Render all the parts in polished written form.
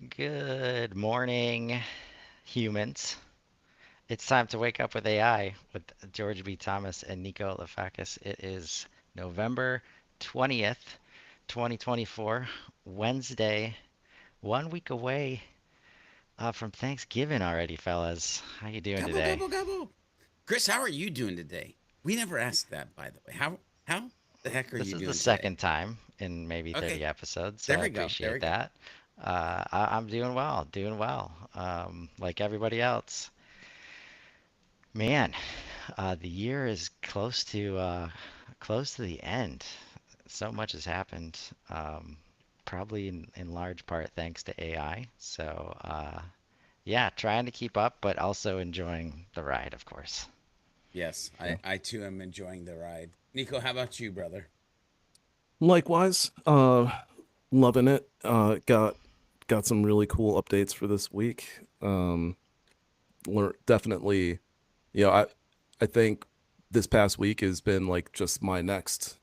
Good morning, humans. It's time to wake up with AI with George B. Thomas and Niko Lafakis. It is November 20th, 2024, Wednesday, 1 week away from Thanksgiving already, fellas. How you doing Gobble, today? gobble, gobble. Chris, how are you doing today? We never asked that, by the way. How the heck are This you is the doing today? second time in maybe 30 Okay, episodes, so there I we go. There appreciate we go. that. I'm doing well, like everybody else. Man, the year is close to the end. So much has happened, probably in large part thanks to AI. So yeah, trying to keep up, but also enjoying the ride, of course. Yes, Yeah. I too am enjoying the ride. Nico, how about you, brother? Likewise, loving it. Got some really cool updates for this week. Definitely, you know, I think this past week has been like just my next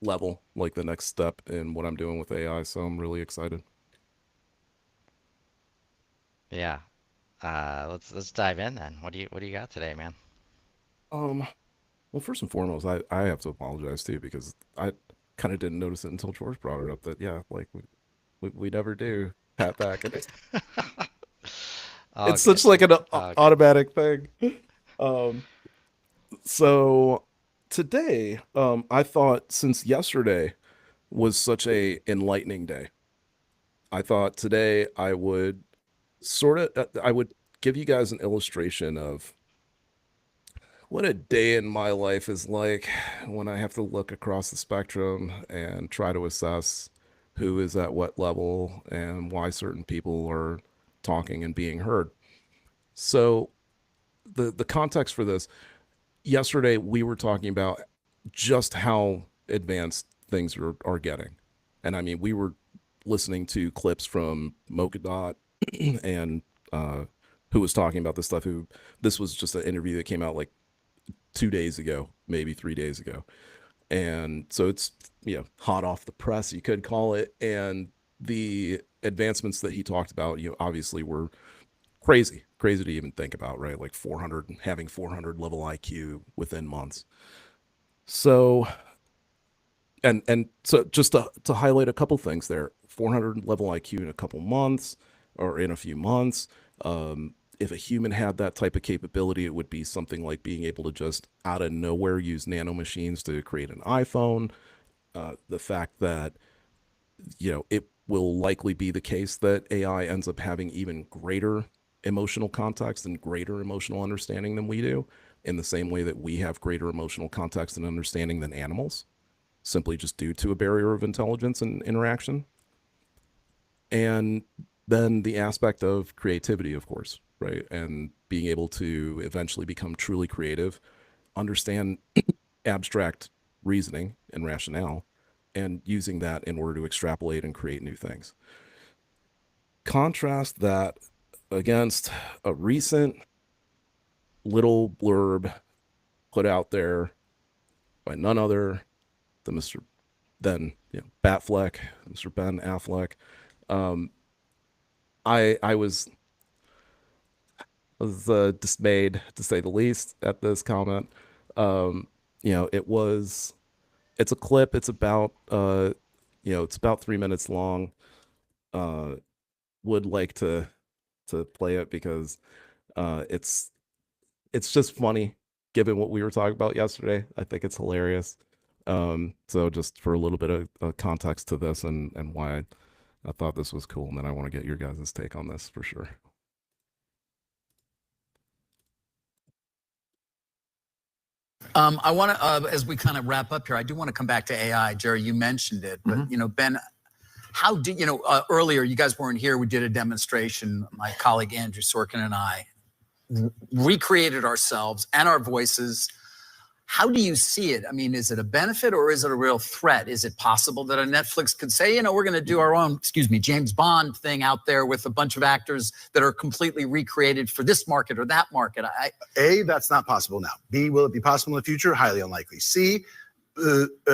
level, like the next step in what I'm doing with AI. So I'm really excited. Yeah, let's dive in then. What do you got today, man? Um, well, first and foremost, I have to apologize too because I kind of didn't notice it until George brought it up that yeah, like we never do pat back, and All it's good. such like an All good. automatic thing. Um, so today, I thought since yesterday was such a enlightening day, I thought today I would I would give you guys an illustration of what a day in my life is like when I have to look across the spectrum and try to assess who is at what level and why certain people are talking and being heard. So the context for this, yesterday we were talking about just how advanced things are getting. And I mean, we were listening to clips from Mocha and who was talking about this stuff. Who this was just an interview that came out like 2 days ago, maybe 3 days ago, and so it's hot off the press, you could call it. And the advancements that he talked about, obviously were crazy to even think about, right? Like 400, having 400 level IQ within months. So and so just to highlight a couple things there, 400 level IQ in a couple months or in a few months. If a human had that type of capability, it would be something like being able to just out of nowhere use nanomachines to create an iPhone. The fact that it will likely be the case that AI ends up having even greater emotional context and greater emotional understanding than we do, in the same way that we have greater emotional context and understanding than animals, simply just due to a barrier of intelligence and interaction. And then the aspect of creativity, of course, right? And being able to eventually become truly creative, understand abstract reasoning and rationale, and using that in order to extrapolate and create new things. Contrast that against a recent little blurb put out there by none other than Mr. then Batfleck, Mr. Ben Affleck. Um, I was dismayed, to say the least, at this comment. Um, it's a clip. It's about 3 minutes long. Uh, would like to play it because it's just funny, given what we were talking about yesterday. I think it's hilarious. So just for a little bit of context to this and why I thought this was cool, and then I want to get your guys' take on this for sure. I want to, as we kind of wrap up here, I do want to come back to AI. Jerry, you mentioned it, but Ben, how did earlier? You guys weren't here. We did a demonstration. My colleague Andrew Sorkin and I recreated ourselves and our voices. How do you see it? I mean, is it a benefit or is it a real threat? Is it possible that a Netflix could say, we're going to do our own, James Bond thing out there with a bunch of actors that are completely recreated for this market or that market? A, that's not possible now. B, will it be possible in the future? Highly unlikely. C,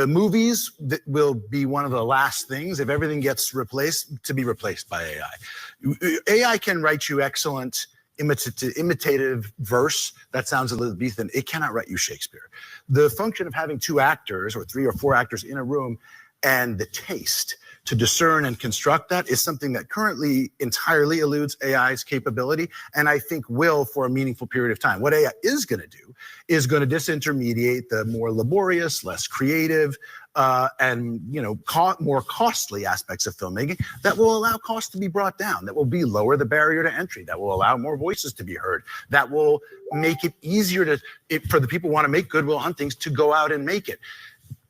movies that will be one of the last things if everything gets replaced to be replaced by AI. AI can write you excellent imitative verse that sounds Elizabethan. It cannot write you Shakespeare. The function of having 2 actors or 3 or 4 actors in a room and the taste to discern and construct that is something that currently entirely eludes AI's capability, and I think will for a meaningful period of time. What AI is going to do is going to disintermediate the more laborious, less creative, and more costly aspects of filmmaking that will allow costs to be brought down, that will lower the barrier to entry, that will allow more voices to be heard, that will make it easier for the people who want to make Good Will Huntings to go out and make it.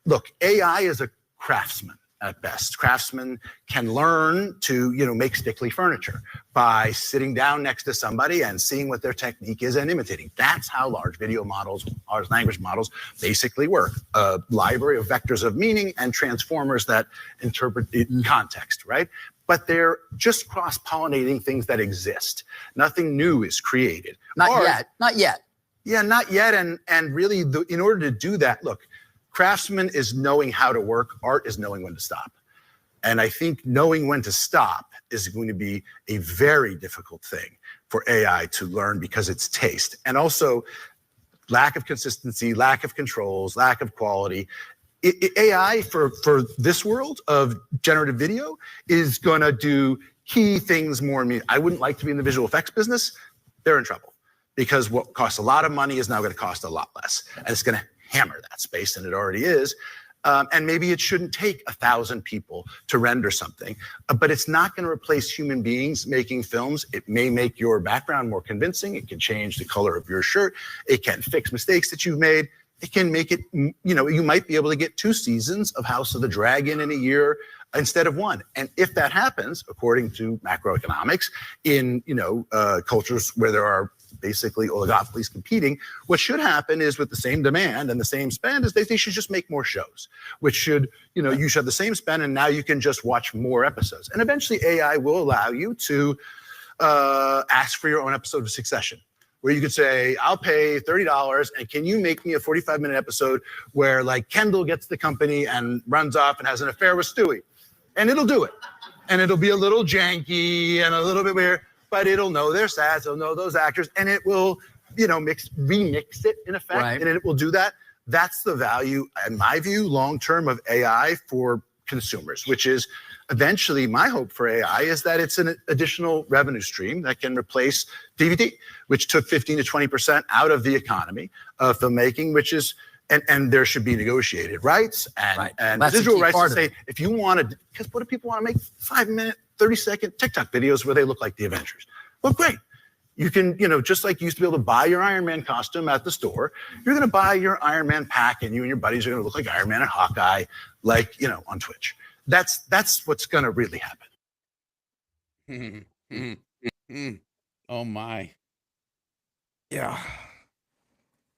Look, AI is a craftsman at best. Craftsmen can learn to, make stickly furniture by sitting down next to somebody and seeing what their technique is and imitating. That's how large video models, large language models basically work. A library of vectors of meaning and transformers that interpret it in context, right? But they're just cross-pollinating things that exist. Nothing new is created. Not yet. Yeah, not yet. And really, in order to do that, look, craftsman is knowing how to work. Art is knowing when to stop. And I think knowing when to stop is going to be a very difficult thing for AI to learn because it's taste. And also lack of consistency, lack of controls, lack of quality. AI for this world of generative video is going to do key things more. I wouldn't like to be in the visual effects business. They're in trouble because what costs a lot of money is now going to cost a lot less. And it's going to hammer that space, and it already is. And maybe it shouldn't take 1,000 people to render something, but it's not going to replace human beings making films. It may make your background more convincing. It can change the color of your shirt. It can fix mistakes that you've made. It can make it, you might be able to get 2 seasons of House of the Dragon in a year instead of 1. And if that happens, according to macroeconomics, in cultures where there are basically oligopolies competing, what should happen is with the same demand and the same spend is they should just make more shows, which should, you should have the same spend and now you can just watch more episodes. And eventually AI will allow you to ask for your own episode of Succession, where you could say, I'll pay $30 and can you make me a 45-minute episode where like Kendall gets the company and runs off and has an affair with Stewie. And it'll do it. And it'll be a little janky and a little bit weird, but it'll know their stats, it'll know those actors, and it will, remix it in effect, right. And it will do that. That's the value, in my view, long-term of AI for consumers, which is eventually my hope for AI is that it's an additional revenue stream that can replace DVD, which took 15 to 20% out of the economy of filmmaking, which is, and there should be negotiated rights and residual rights to say, if you want to, because what do people want to make 5-minute, 30-second TikTok videos where they look like the Avengers? Well, great. You can, just like you used to be able to buy your Iron Man costume at the store, you're going to buy your Iron Man pack and you and your buddies are going to look like Iron Man and Hawkeye, like, on Twitch. That's what's going to really happen. Oh my. Yeah.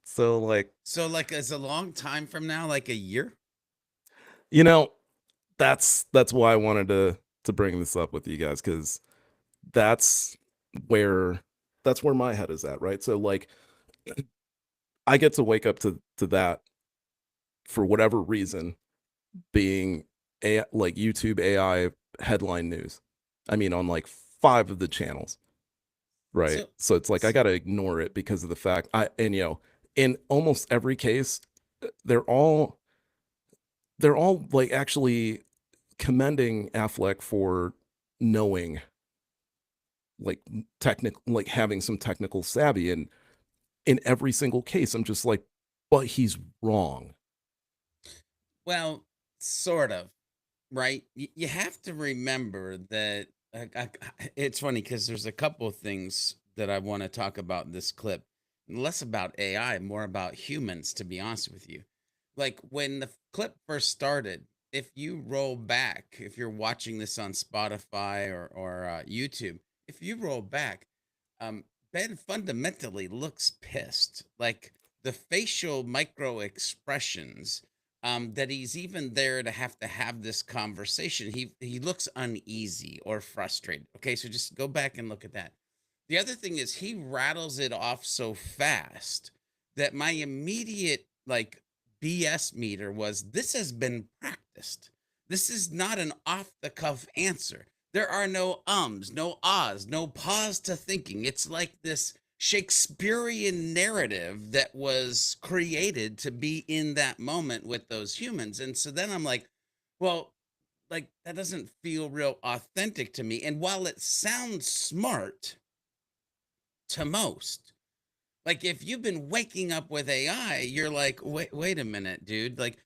So is a long time from now, like a year? That's why I wanted to bring this up with you guys, because that's where my head is at, right? So like I get to wake up to that for whatever reason being like YouTube AI headline news. I mean, on like 5 of the channels, right? So it's like I gotta ignore it because of the fact in almost every case, they're all like actually commending Affleck for knowing like having some technical savvy, and in every single case I'm just like, but he's wrong. Well, sort of, right? You have to remember that it's funny because there's a couple of things that I want to talk about in this clip. Less about AI, more about humans, to be honest with you. Like when the clip first started, if you roll back, if you're watching this on Spotify or YouTube, if you roll back, Ben fundamentally looks pissed. Like the facial micro expressions, that he's even there to have this conversation. He looks uneasy or frustrated. Okay, so just go back and look at that. The other thing is he rattles it off so fast that my immediate like BS meter was, this has been practiced. This is not an off the cuff answer. There are no ums, no ahs, no pause to thinking. It's like this Shakespearean narrative that was created to be in that moment with those humans. And so then I'm like, well, like that doesn't feel real authentic to me. And while it sounds smart to most, like if you've been waking up with AI, you're like, wait a minute, dude. Like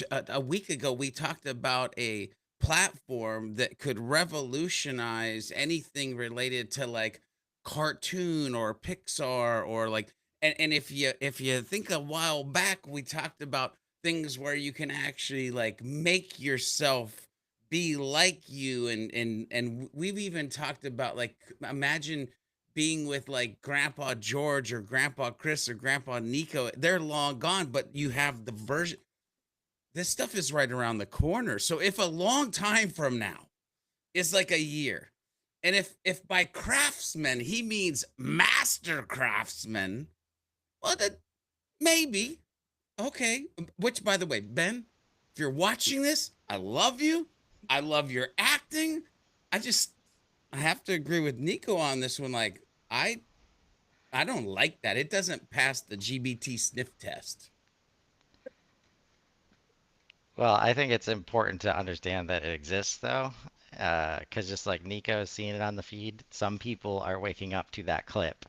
a week ago, we talked about a platform that could revolutionize anything related to like cartoon or Pixar or like, and if you think a while back, we talked about things where you can actually like make yourself be like you, and we've even talked about like imagine being with like Grandpa George or Grandpa Chris or Grandpa Nico. They're long gone, but you have the version. This stuff is right around the corner. So if a long time from now is like a year, and if by craftsman he means master craftsman, well then maybe okay. Which by the way, Ben, if you're watching this, I love you. I love your acting. I have to agree with Nico on this one. Like I I don't like that. It doesn't pass the GBT sniff test. Well, I think it's important to understand that it exists, though, because just like Nico is seeing it on the feed, some people are waking up to that clip,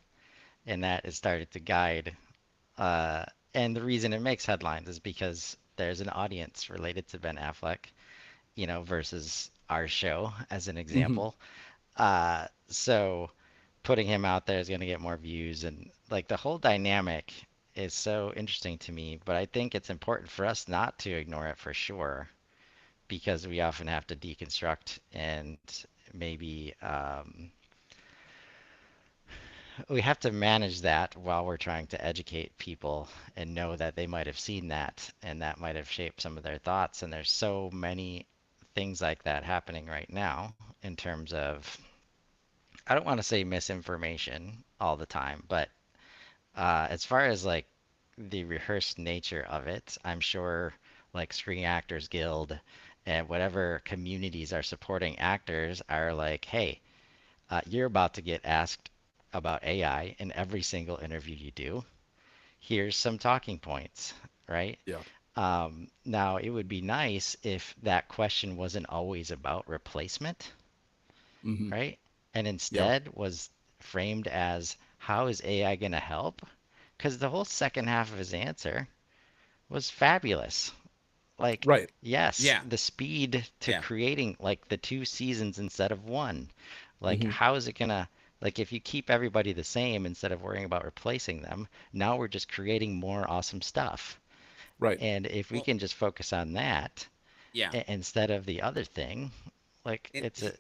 and that has started to guide. Uh, and the reason it makes headlines is because there's an audience related to Ben Affleck, versus our show, as an Hmm. example. So putting him out there is going to get more views, and like the whole dynamic is so interesting to me, but I think it's important for us not to ignore it for sure because we often have to deconstruct and maybe we have to manage that while we're trying to educate people and know that they might have seen that and that might have shaped some of their thoughts. And there's so many things like that happening right now in terms of, I don't want to say misinformation all the time, but as far as like the rehearsed nature of it, I'm sure like Screen Actors Guild and whatever communities are supporting actors are like, hey, you're about to get asked about AI in every single interview you do. Here's some talking points, right? Yeah. Now, it would be nice if that question wasn't always about replacement, Hmm. right? And Yeah. instead was framed as how is AI going to help? Because the whole second half of his answer was fabulous. Like, Right. yes, Yeah, the speed to yeah. creating like the two seasons instead of one. Like, Hmm. how is it gonna, like, if you keep everybody the same instead of worrying about replacing them, now we're just creating more awesome stuff. Right. And if we Well, can just focus on that yeah. instead of the other thing, like, And it's a,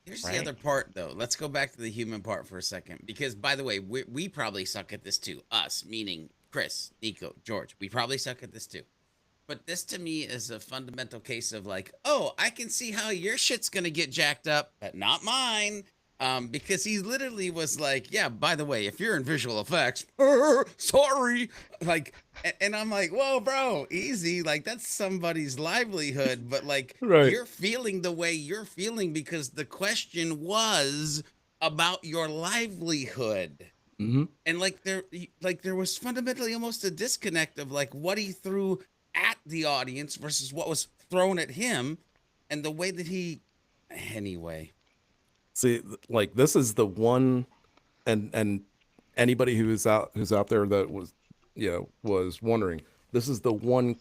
here's the right? other part, though. Let's go back to the human part for a second, because by the way, we probably suck at this too. Us, meaning Chris, Nico, George. We probably suck at this too. But this to me is a fundamental case of like, oh, I can see how your shit's gonna get jacked up, but not mine. Because he literally was like, yeah, by the way, if you're in visual effects, sorry. Like, and I'm like, whoa, bro, easy. Like, that's somebody's livelihood. But like, Right. you're feeling the way you're feeling because the question was about your livelihood. Hmm. And like there was fundamentally almost a disconnect of like what he threw at the audience versus what was thrown at him, and the way that he anyway. See, like this is the one, and anybody who's out there that was, was wondering, this is the one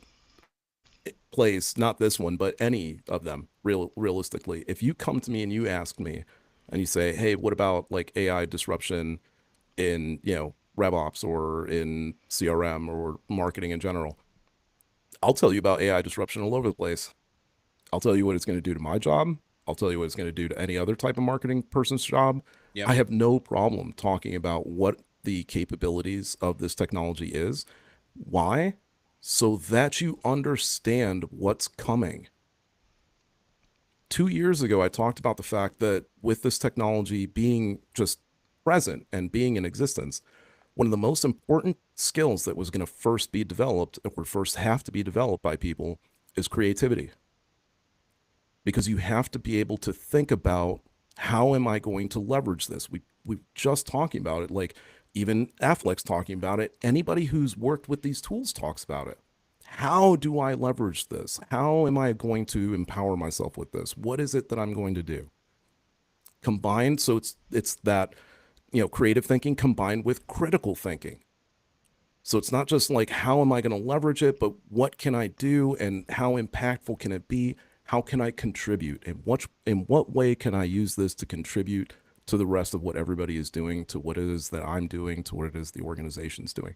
place, not this one, but any of them, realistically. If you come to me and you ask me, and you say, hey, what about like AI disruption in, RevOps or in CRM or marketing in general? I'll tell you about AI disruption all over the place. I'll tell you what it's going to do to my job. I'll tell you what it's going to do to any other type of marketing person's job. Yep. I have no problem talking about what the capabilities of this technology is. Why? So that you understand what's coming. 2 years ago, I talked about the fact that with this technology being just present and being in existence, one of the most important skills that was going to first be developed or first have to be developed by people is creativity. Because you have to be able to think about, how am I going to leverage this? We just talking about it, like even Affleck's talking about it. Anybody who's worked with these tools talks about it. How do I leverage this? How am I going to empower myself with this? What is it that I'm going to do? Combined, so it's that, creative thinking combined with critical thinking. So it's not just like, how am I going to leverage it, but what can I do and how impactful can it be? How can I contribute? And in what way can I use this to contribute to the rest of what everybody is doing, to what it is that I'm doing, to what it is the organization's doing?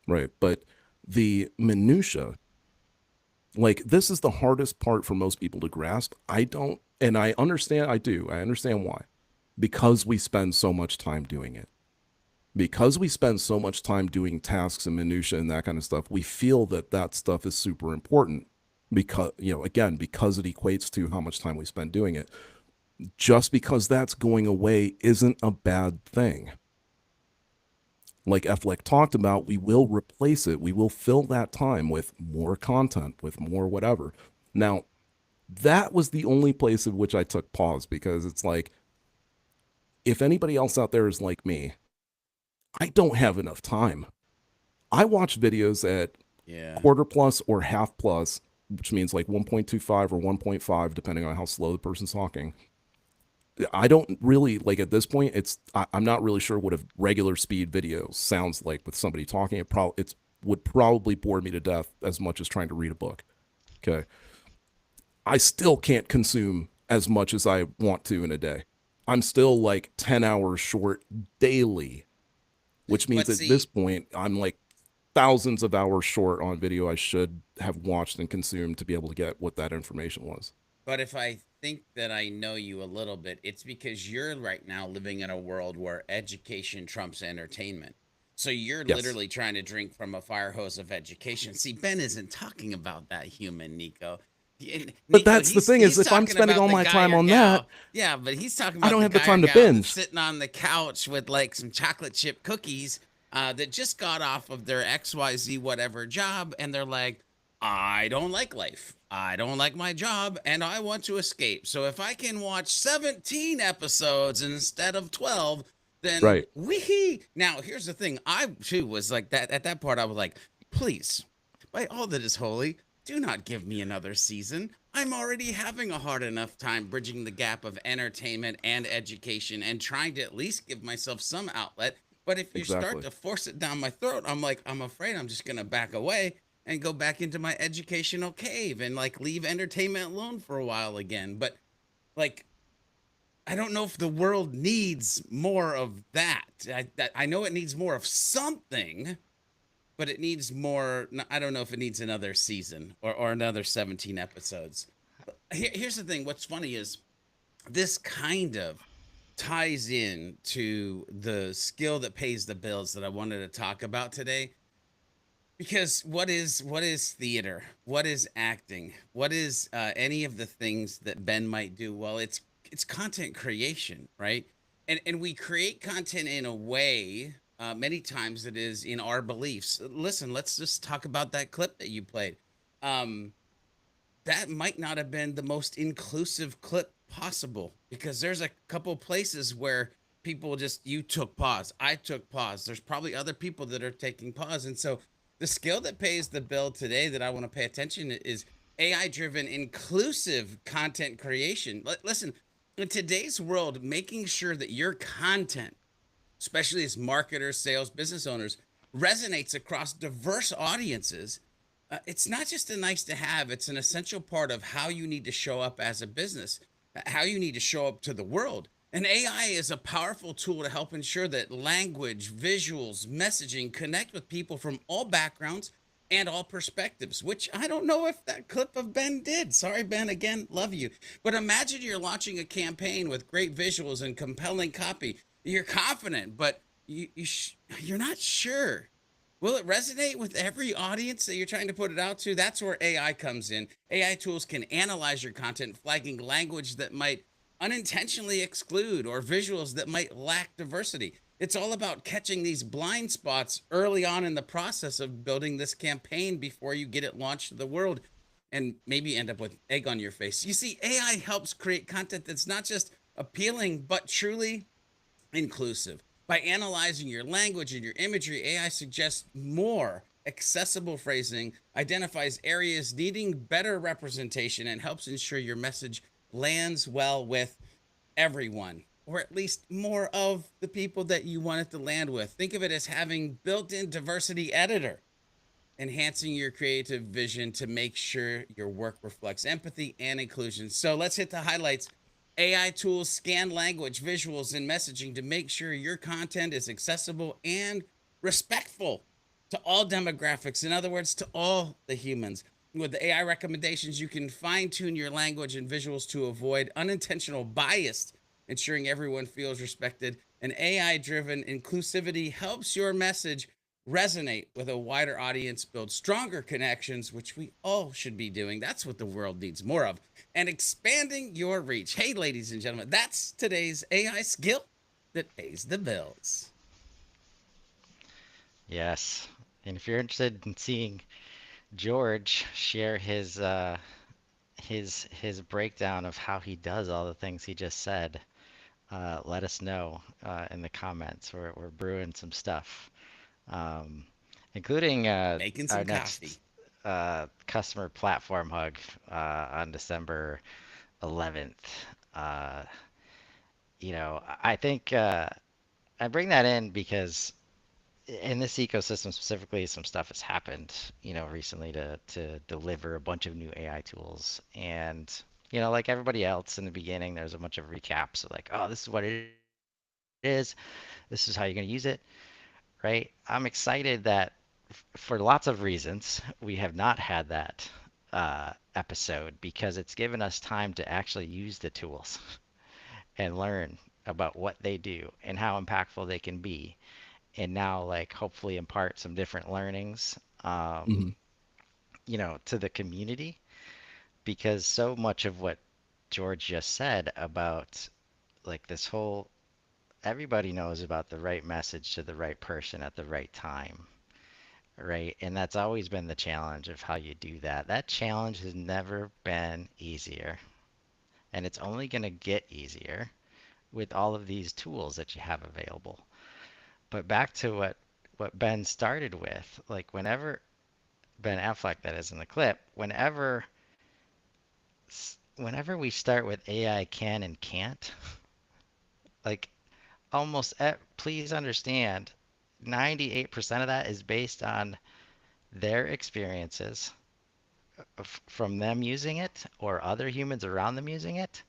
Right. But the minutia, like, this is the hardest part for most people to grasp. I understand why. Because we spend so much time doing it. Because we spend so much time doing tasks and minutia and that kind of stuff, we feel that stuff is super important because, again, because it equates to how much time we spend doing it. Just because that's going away isn't a bad thing. Like Affleck talked about, we will replace it. We will fill that time with more content, with more whatever. Now, that was the only place in which I took pause, because it's like, if anybody else out there is like me, I don't have enough time. I watch videos at quarter plus or half plus, which means like 1.25 or 1.5, depending on how slow the person's talking. I don't really, like, at this point, I'm not really sure what a regular speed video sounds like with somebody talking. It would probably bore me to death as much as trying to read a book. Okay. I still can't consume as much as I want to in a day. I'm still like 10 hours short daily, which means at this point, I'm like thousands of hours short on video I should have watched and consumed to be able to get what that information was. But if I think that I know you a little bit, it's because you're right now living in a world where education trumps entertainment. So you're literally trying to drink from a fire hose of education. See, Ben isn't talking about that human, Nico. But that's the thing, is if I'm spending all my time on that, but he's talking about I don't have the time to binge. Sitting on the couch with like some chocolate chip cookies that just got off of their XYZ whatever job, and they're like, I don't like life. I don't like my job, and I want to escape. So if I can watch 17 episodes instead of 12, then wee. Now, here's the thing. I, too, was like that. At that part, I was like, please, by all that is holy, do not give me another season. I'm already having a hard enough time bridging the gap of entertainment and education and trying to at least give myself some outlet. But if you start to force it down my throat, I'm like, I'm afraid I'm just going to back away and go back into my educational cave and like leave entertainment alone for a while again. But like, I don't know if the world needs more of that. I know it needs more of something, but it needs more. I don't know if it needs another season or another 17 episodes. Here's the thing. What's funny is this kind of ties in to the skill that pays the bills that I wanted to talk about today. Because what is theater? What is acting? What is any of the things that Ben might do? Well, it's content creation, right? And we create content in a way many times it is in our beliefs. Listen, let's just talk about that clip that you played. That might not have been the most inclusive clip possible, because there's a couple places where people you took pause. I took pause. There's probably other people that are taking pause. And so the skill that pays the bill today that I want to pay attention to is AI-driven inclusive content creation. Listen, in today's world, making sure that your content, especially as marketers, sales, business owners, resonates across diverse audiences, it's not just a nice to have, it's an essential part of how you need to show up as a business, how you need to show up to the world. And AI is a powerful tool to help ensure that language, visuals, messaging connect with people from all backgrounds and all perspectives, which I don't know if that clip of Ben did. Sorry, Ben, again, love you. But imagine you're launching a campaign with great visuals and compelling copy. You're confident, but you're not sure. Will it resonate with every audience that you're trying to put it out to? That's where AI comes in. AI tools can analyze your content, flagging language that might unintentionally exclude or visuals that might lack diversity. It's all about catching these blind spots early on in the process of building this campaign before you get it launched to the world and maybe end up with egg on your face. You see, AI helps create content that's not just appealing, but truly inclusive. By analyzing your language and your imagery, AI suggests more accessible phrasing, identifies areas needing better representation, and helps ensure your message lands well with everyone, or at least more of the people that you want it to land with. Think of it as having built-in diversity editor, enhancing your creative vision to make sure your work reflects empathy and inclusion. So let's hit the highlights. AI tools scan language, visuals, and messaging to make sure your content is accessible and respectful to all demographics. In other words, to all the humans. With the AI recommendations, you can fine tune your language and visuals to avoid unintentional bias, ensuring everyone feels respected. And AI driven inclusivity helps your message resonate with a wider audience, build stronger connections, which we all should be doing. That's what the world needs more of, and expanding your reach. Hey, ladies and gentlemen, that's today's AI skill that pays the bills. Yes. And if you're interested in seeing George share his breakdown of how he does all the things he just said, let us know in the comments. We're brewing some stuff, um, including Making our some next coffee. customer platform hug on December 11th. Uh, I think I bring that in because in this ecosystem specifically, some stuff has happened, recently to deliver a bunch of new AI tools. And, like everybody else in the beginning, there's a bunch of recaps of like, oh, this is what it is. This is how you're going to use it, right? I'm excited that for lots of reasons, we have not had that episode because it's given us time to actually use the tools and learn about what they do and how impactful they can be, and now like hopefully impart some different learnings Hmm. to the community, because so much of what George just said about like this whole everybody knows about the right message to the right person at the right time, right? And that's always been the challenge of how you do that. That challenge has never been easier, and it's only going to get easier with all of these tools that you have available. But back to what Ben started with, like whenever Ben Affleck, that is in the clip, whenever we start with AI can and can't, like please understand, 98% of that is based on their experiences from them using it or other humans around them using it.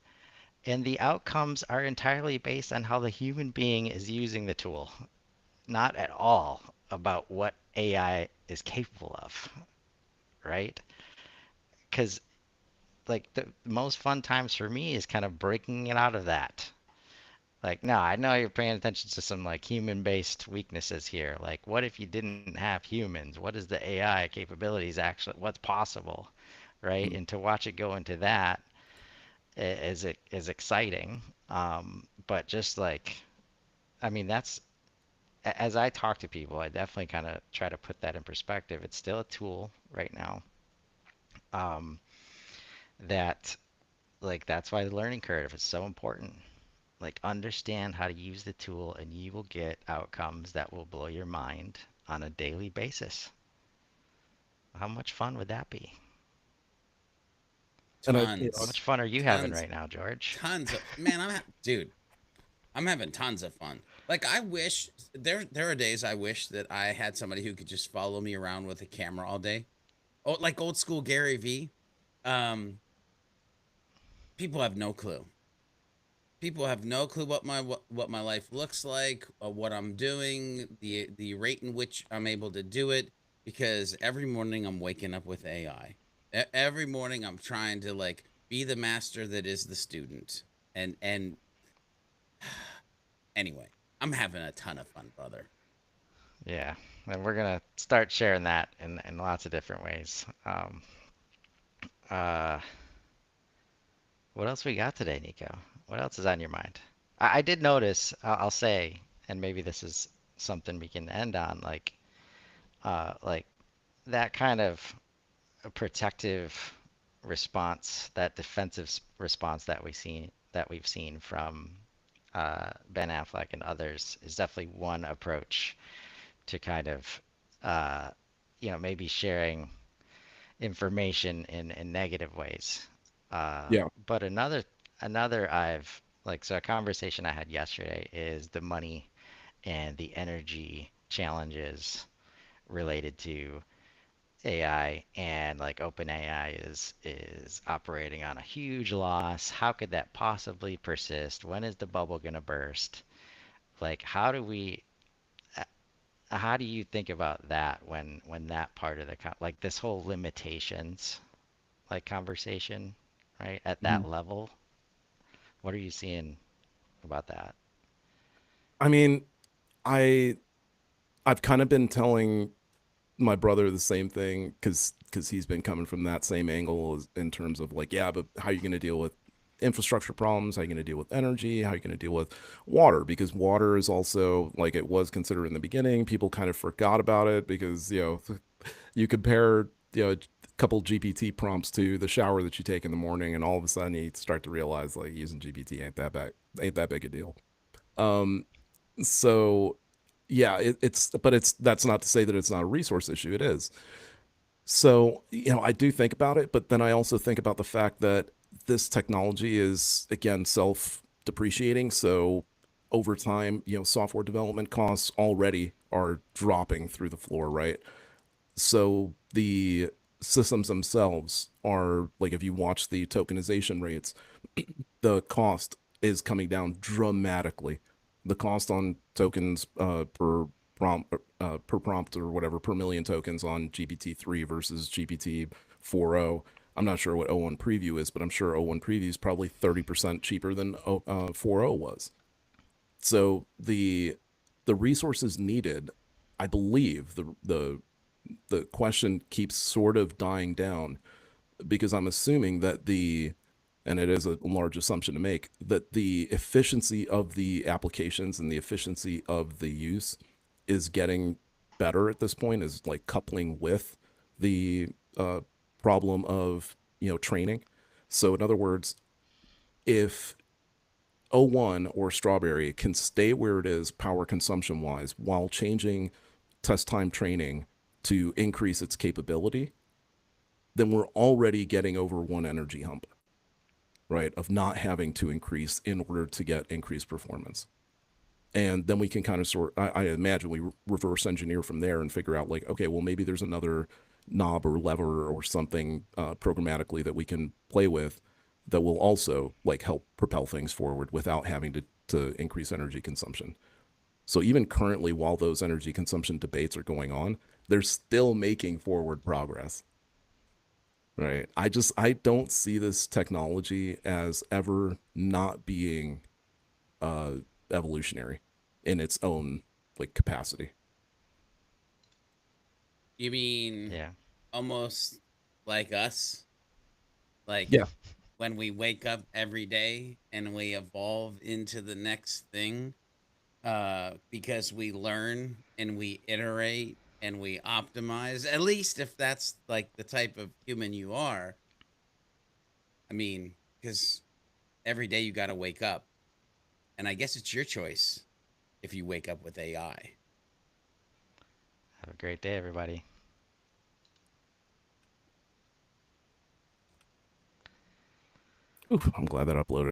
And the outcomes are entirely based on how the human being is using the tool, not at all about what AI is capable of, right? Because like the most fun times for me is kind of breaking it out of that. Like, no, I know you're paying attention to some like human-based weaknesses here. Like, what if you didn't have humans? What is the AI capabilities actually? What's possible, right? And to watch it go into that is exciting. But just like, I mean, as I talk to people, I definitely kind of try to put that in perspective. It's still a tool right now. Um, that like that's why the learning curve is so important. Like understand how to use the tool and you will get outcomes that will blow your mind on a daily basis. How much fun would that be? And How Tons, much fun are you having tons, right now, George? tons of man. Dude. I'm having tons of fun. Like I wish there are days I wish that I had somebody who could just follow me around with a camera all day. Oh, like old school Gary V. Um, People have no clue. People have no clue what my life looks like, what I'm doing, the rate in which I'm able to do it. Because every morning I'm waking up with AI. Every morning I'm trying to like be the master that is the student. And anyway, I'm having a ton of fun, brother. Yeah, and we're gonna start sharing that in lots of different ways. Uh, what else we got today, Nico? What else is on your mind? I did notice, I'll say, and maybe this is something we can end on, like that kind of a protective response, that defensive response that we've seen from Ben Affleck and others is definitely one approach to kind of uh, maybe sharing information in negative ways. Yeah. But another I've like so a conversation I had yesterday is the money and the energy challenges related to AI, and like OpenAI is operating on a huge loss. How could that possibly persist? When is the bubble going to burst? Like uh, how do you think about that when that part of the like this whole limitations like conversation, right? At Mhm. that level, what are you seeing about that? I mean, I I've kind of been telling my brother the same thing because he's been coming from that same angle in terms of like, yeah, but how are you going to deal with infrastructure problems? How are you going to deal with energy? How are you going to deal with water? Because water is also like it was considered in the beginning. People kind of forgot about it because you compare a couple GPT prompts to the shower that you take in the morning, and all of a sudden you start to realize like using GPT ain't that big a deal. Um, so yeah, it's that's not to say that it's not a resource issue. It is. So, I do think about it, but then I also think about the fact that this technology is again self-depreciating. So over time, software development costs already are dropping through the floor, right? So the systems themselves are like if you watch the tokenization rates, the cost is coming down dramatically. The cost on tokens per prompt or whatever per million tokens on GPT-3 versus GPT 4.0. I'm not sure what O1 preview is, but I'm sure O1 preview is probably 30% cheaper than 4.0 was. So the resources needed, I believe the question keeps sort of dying down because I'm assuming that and it is a large assumption to make, that the efficiency of the applications and the efficiency of the use is getting better at this point, is like coupling with the problem of, training. So, in other words, if O1 or Strawberry can stay where it is power consumption wise while changing test time training to increase its capability, then we're already getting over one energy hump, right? Of not having to increase in order to get increased performance. And then we can kind of I imagine we reverse engineer from there and figure out like, okay, well, maybe there's another knob or lever or something programmatically that we can play with that will also like help propel things forward without having to increase energy consumption. So even currently, while those energy consumption debates are going on, they're still making forward progress. Right. I don't see this technology as ever not being uh evolutionary in its own like capacity. You mean Yeah. almost like us? Like Yeah. when we wake up every day and we evolve into the next thing because we learn and we iterate and we optimize, at least if that's like the type of human you are. I mean, because every day you got to wake up, and I guess it's your choice if you wake up with AI. Have a great day, everybody. Oof, I'm glad that uploaded.